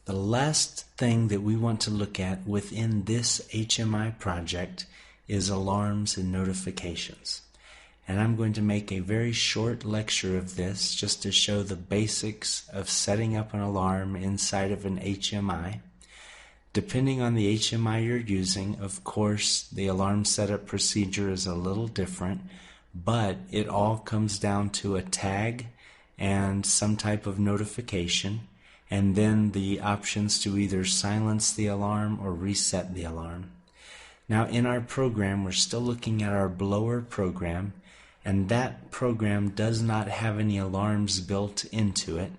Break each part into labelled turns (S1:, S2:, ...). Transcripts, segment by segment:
S1: The last thing that we want to look at within this HMI project is alarms and notifications. And I'm going to make a very short lecture of this just to show the basics of setting up an alarm inside of an HMI. Depending on the HMI you're using, of course, the alarm setup procedure is a little different, but it all comes down to a tag and some type of notification, and then the options to either silence the alarm or reset the alarm. Now in our program, we're still looking at our blower program, and that program does not have any alarms built into it,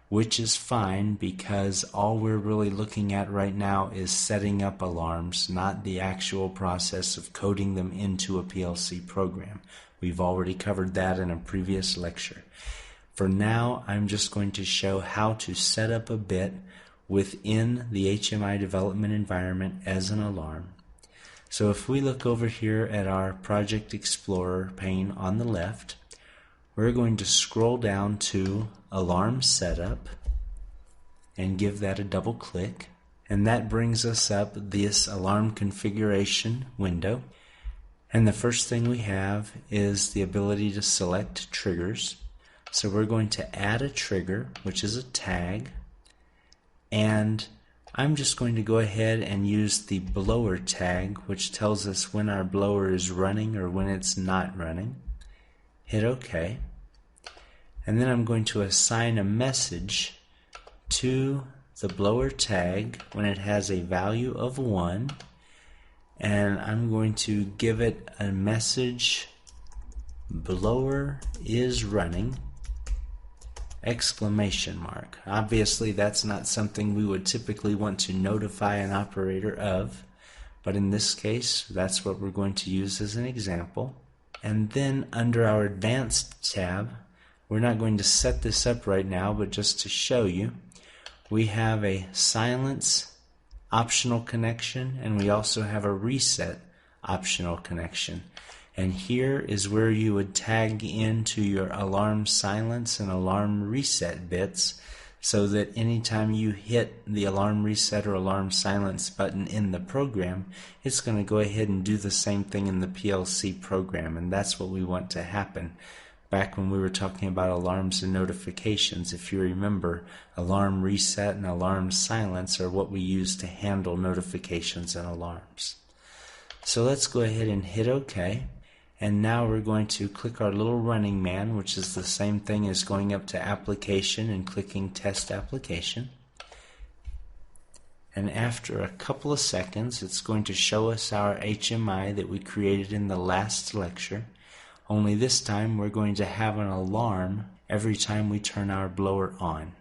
S1: which is fine because all we're really looking at right now is setting up alarms, not the actual process of coding them into a PLC program. We've already covered that in a previous lecture. For now, I'm just going to show how to set up a bit within the HMI development environment as an alarm. So if we look over here at our Project Explorer pane on the left, we're going to scroll down to Alarm Setup and give that a double click, and that brings us up this alarm configuration window. And the first thing we have is the ability to select triggers. So we're going to add a trigger, which is a tag, and I'm just going to go ahead and use the blower tag, which tells us when our blower is running or when it's not running. Hit OK. And then I'm going to assign a message to the blower tag when it has a value of 1. And I'm going to give it a message, blower is running, ! Obviously that's not something we would typically want to notify an operator of, but in this case that's what we're going to use as an example. And then under our Advanced tab, we're not going to set this up right now, but just to show you, we have a silence optional connection and we also have a reset optional connection. And here is where you would tag into your alarm silence and alarm reset bits so that anytime you hit the alarm reset or alarm silence button in the program, it's going to go ahead and do the same thing in the PLC program, and that's what we want to happen. Back when we were talking about alarms and notifications, if you remember, alarm reset and alarm silence are what we use to handle notifications and alarms. So let's go ahead and hit OK. And now we're going to click our little running man, which is the same thing as going up to application and clicking test application. And after a couple of seconds, it's going to show us our HMI that we created in the last lecture. Only this time we're going to have an alarm every time we turn our blower on.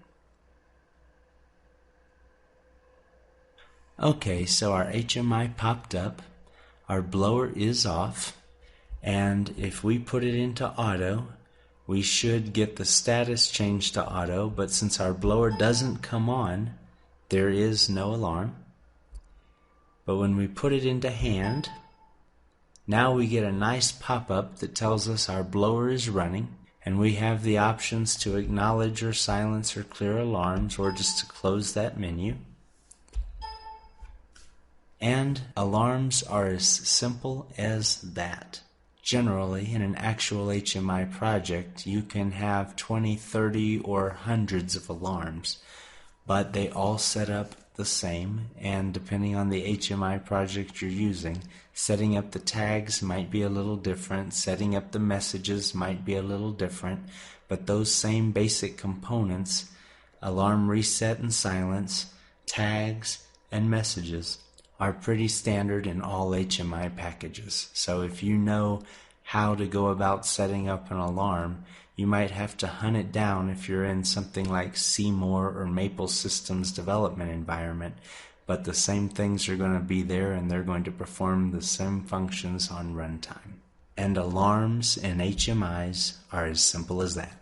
S1: Okay, so our HMI popped up, our blower is off, and if we put it into auto, we should get the status changed to auto, but since our blower doesn't come on, there is no alarm. But when we put it into hand, now we get a nice pop-up that tells us our blower is running, and we have the options to acknowledge or silence or clear alarms, or just to close that menu. And alarms are as simple as that. Generally, in an actual HMI project, you can have 20, 30, or hundreds of alarms, but they all set up the same, and depending on the HMI project you're using, setting up the tags might be a little different, setting up the messages might be a little different, but those same basic components, alarm reset and silence, tags, and messages, are pretty standard in all HMI packages. So if you know how to go about setting up an alarm, you might have to hunt it down if you're in something like Seymour or Maple Systems development environment, but the same things are going to be there and they're going to perform the same functions on runtime. And alarms and HMIs are as simple as that.